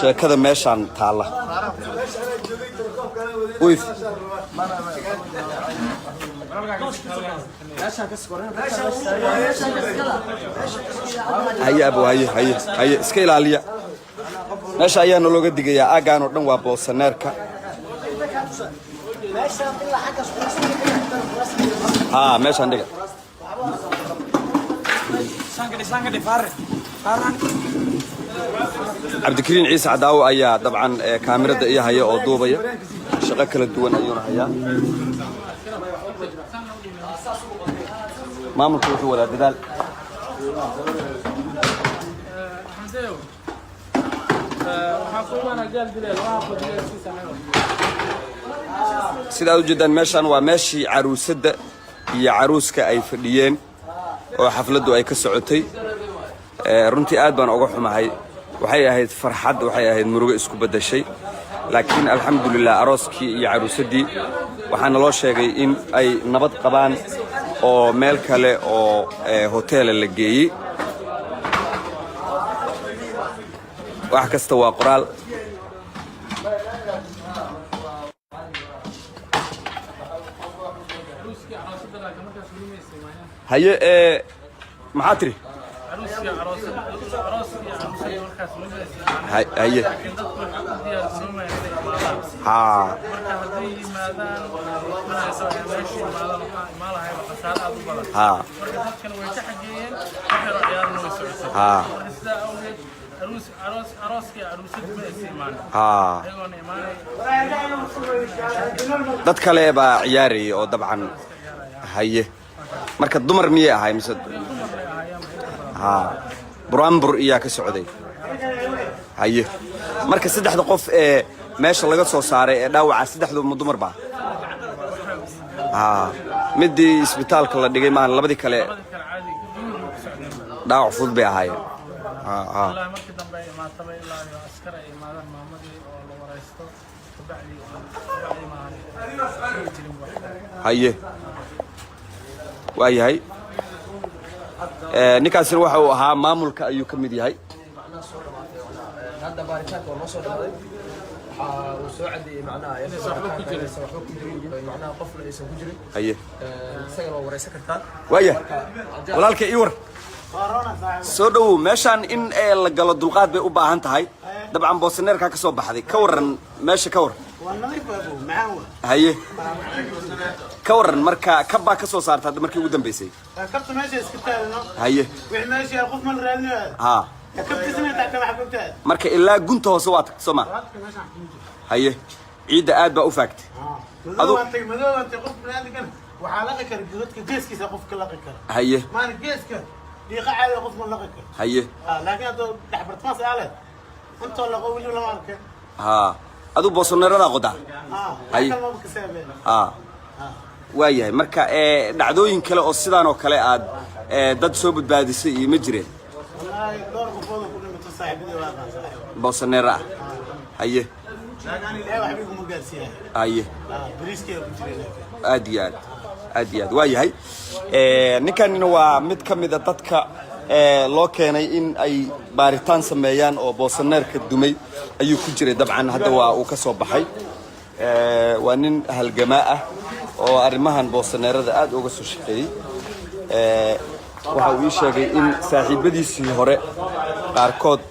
sheekada meeshan taala ويف هيا أبو هيا اسكيل عليا ماشي أيها نلوجا دقيقة أجانو دم وابوسنيركا ماشي عندك عبد الكريم عيسى عداو أيها طبعا كاميرا دقيقة هي أو دوبية شغل كل الدول أيون هيا ما ممكن ولا بدال سيدا جدا ماشان وماشي عروسة هي عروسك أي فديين وحفلته أي كسعتي رنتي آدبان أروح معي وحي هاي فرحات وحي هاي مروج إسكو بدأ شيء لكن الحمد لله عروسكي هي عروسدي وحنا الله شيء إن أي نبض قبان أو ملكله أو هوتيل اللي جاي وحكستوا قرال هي محاتري هي dad kale baa ciyaari oo dabcan haye marka dumar miyay ahay mise برامبر إياه كسعودي هاي مركز سدح قف ماشى الله قصو صاري داوع سدح ذو مدمر با مدي إسبيتال كلا دقي مان لبدي كلا داوع فوت بيها هاي هاي واي هاي نكاسر waxa uu ahaa maamulka ayuu ka mid yahay hada baaritaanka oo soo dhaday waxa uu soo cadeeyay macnaha ay soo ku jiray macnaha qof la aysan ku jirin haye isaga loo wareysan kartaa waya walaalka ii war soo dhaw meeshan in la galo dulqaad bay u baahan tahay dabcan boosaneerka ka soo baxday ka waran meesha ka war هاي كورن مركا كبا كسو صارت هذا مركي ودن بيسي كبت ماشي اسكتالنا هاي وحنا ماشي قف من رالنا كبت سنه تاع كما حببتها مركا الا كنت هو سواتك سما هاي عيد اد با وفاكت ادو انت قف بلادك وحالك رجلتك جيسكي قف كلاقك هاي ما جيسك دقيقه على قف من لقك هاي لكن هذا دحبرت ما سالت انت ولا قولي ولا مالك أدو بوسنيرada qoda hay waayahay marka dhacdooyin kale oo sidaan oo kale aad dad soo badbaadisay iyo ma jireen wallahi door qofood ku dhimato saaxiibada waa boosaneera haye laagaan ilaahay waxba kuma gaarsiiyay haye bariiskii ku jiray aad waayahay ninkan waa mid kamid ah dadka loo keenay in ay baaritaan sameeyaan oo boosaneerka dumay ayuu ku jiray dabcan hadda waa uu ka soo baxay waa nin halgamaa ah oo arimahan boosaneerada aad uga soo shaqeeyay waxa uu sheegay in saaxiibadiisii hore qaarkood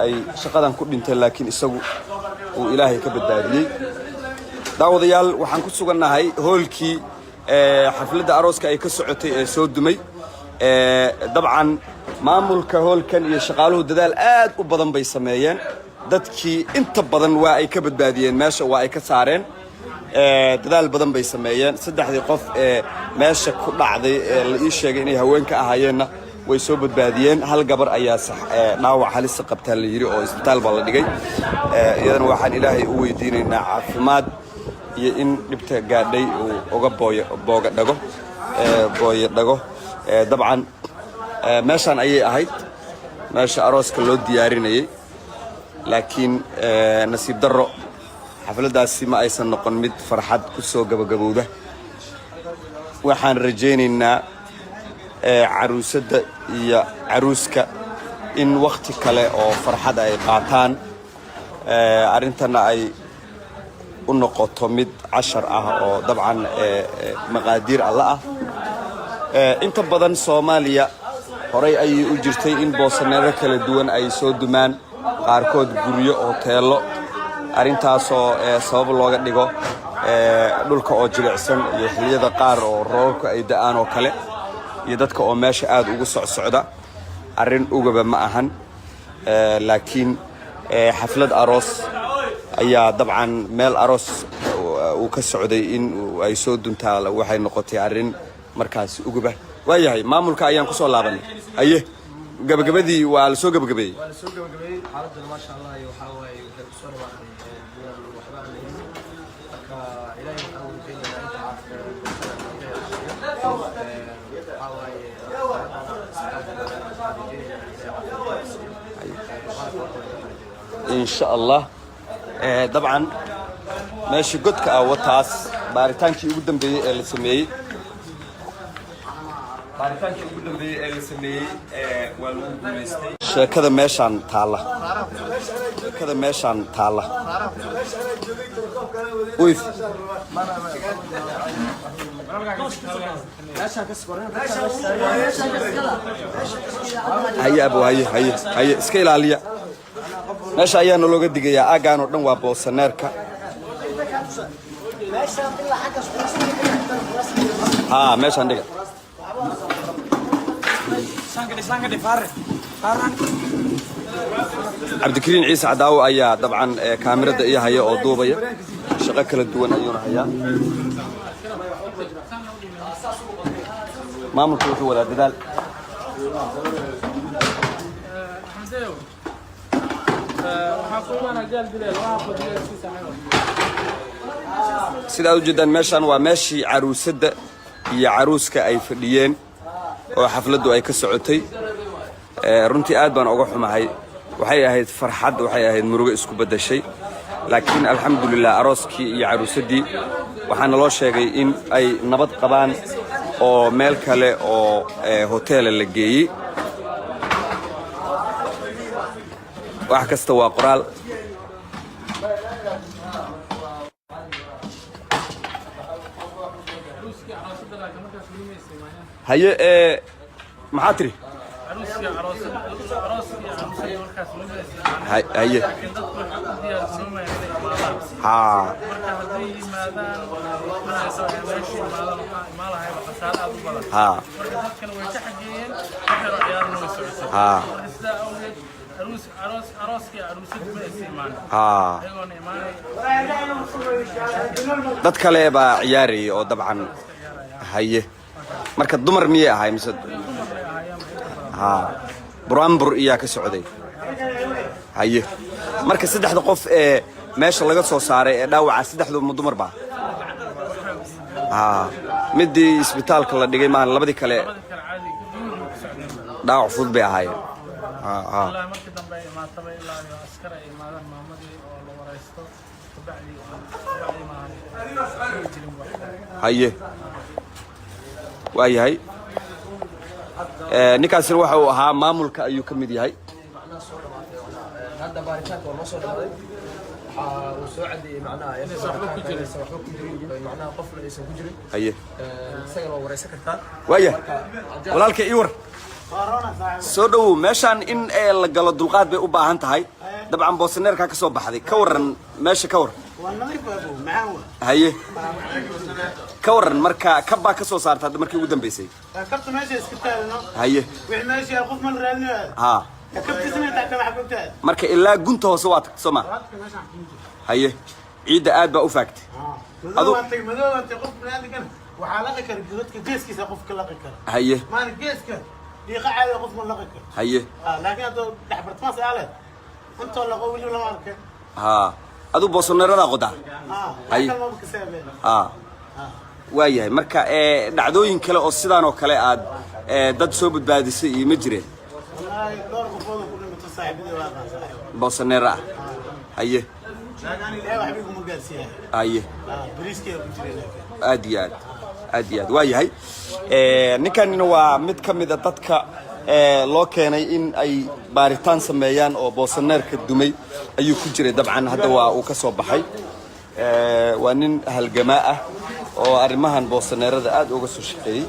ay shaqadan ku dhinteen laakiin isagu uu ilaahay ka badbaadiyay daawadayaal waxaan ku sugannahay hoolkii xafladda arooska ay ka socotay ee soo dumay dabcan maamulka hoolkan iyo shaqaaluhu dadaal aad u badan bay sameeyeen dadkii inta badan waa ay ka badbaadiyeen meesha waa ay ka saareen dadaal badan bay sameeyeen saddexdii qof meesha ku dhacday la ii sheegay inay haweenka ahaayeenna way soo badbaadiyeen hal gabar ayaa dhaawac halis qabtaan la yiri oo isbitaal baa la dhigay iyadana waxaan ilaahay u weydiinaynaa caafimaad iyo in dhibta gaadhay uu uga booga dhago dabcan meeshan ayay ahayd meesha arooska loo diyaarinayay laakiin nasiib darro xafladaasi ma aysan noqon mid farxad ku soo gabagabowda waxaan rajaynaynaa caruusada iyo caruuska in waqti kale oo farxad ay qaataan arintana ay u noqoto mid 10 ah oo dabcan maqaadiir alla ah inta badan Soomaaliya horay ay u jirtay in boosaneero kala duwan ay soo dumaan qaarkood guryo hoteelo arintaas oo sabab looga dhigo dhulka oo jilicsan iyo xilliyada qaar oo roobka ay da'aan oo kale iyo dadka oo meesha aad ugu socda arin ugaba ma ahan laakiin xaflad aroos ayaa dabcan meel aroos uu ka socday in ay soo duntaa waxay noqotay arin markaas ugaba waayahay maamulka ayaan ku soo laabanay aye gabagabadii waa la soo gabagabeeyay xaaladda ma sha Allah iyo waxa way ku soo dhawaaqay waxba aan marka ilaahay waxa uu keenay إن شاء الله طبعا ماشي قد كأوتاس بارتان كي يقدم بي السمي بارتان كي يقدم بي السمي والمستي كذا ماشان تالا كذا ماشان تالا ويف هيا أبو هيا سكيل عليا ماشي أيانو لوجا دقيقة أجانو دم وابوسنيركا ماشي عندك عبد الكريم عيسى عداو أيا طبعا كاميرا دقيقة هي أو دوبية شغل كل الدول أيون هيا ما ممكن ولا بدال سيدا جدا ماشان وماشي عروسده iyo caruuska ay fadhiyeen oo xafladu ay ka socotay runtii aad baan uga xumahay waxay ahayd farxad waxay ahayd murugo isku bedeshay laakiin alxamdulillah arooskii iyo caruusadii waxaana loo sheegay in ay nabad qabaan oo meel kale oo hotel la geeyay wax kasta waa qoraal هي محاتري هي ها ها dad kale baa ciyaariyay oo dabcan haye marka dumar miyay ahay mise burambur iya ka socday haye marka saddexda qof ee meesha laga soo saaray ee dhaawaca saddexdu dumar baa midii isbitaalka la dhigay maan labadii kale dhaawac fudud bay ahaayeen ilaa markii dambe ay imaatay ilaa askar ay imaadaan maamadii oo la wareysto kabacdi haye waayahay ninkaasina waxa uu ahaa maamulka ayuu ka mid yahay hadda baaritaanka waa soo dhawaaday uu soo cadeeyay macnaha ay waxba ku jirin macnaha qof la aysan ku jirin haye isaga loo wareysan kartaa waayahay walaalka ii war soo dhaw meeshan in la galo dulqaad bay u baahan tahay dabcan boosaneerka ka soo baxday ka waran meesha ka waran haye ka waran marka kabba ka soo saartay markii ugu dambeysay kabta meesha iska taagno haye wixii meesha qof mal raadinayo kabtisna taagna waxa ku taag marka ilaa gunta hoose waa tagto Soomaa haye ciida aad baa u faagtay madowantay qof raadigan waxa la qikar godka geeskiisa qofka la qikar haye maan geeska diiqa caadi qof ma la qikar haye laakiin hadoo dhaxbartmaas aale inta la qowli lama arkay adu boosaneerada qoda haye waayahay marka dhacdooyin kale oo sidaan oo kale aad dad soo badbaadisay iyo ma jireen door qofooda ku dhimato saaxiibada waa boosaneera haye laakiin ilaahay wax bigu ma gaarsiiyay haye bariiskii ku jiray aad iyo aad waayahay ninkanina waa mid ka mid ah dadka loo keenay in ay baaritaan sameeyaan oo boosaneerka dumay ayuu ku jiray dabcan hadda waa uu ka soo baxay waa nin halgamaa ah oo arrimahan boosaneerada aad uga soo shaqeeyay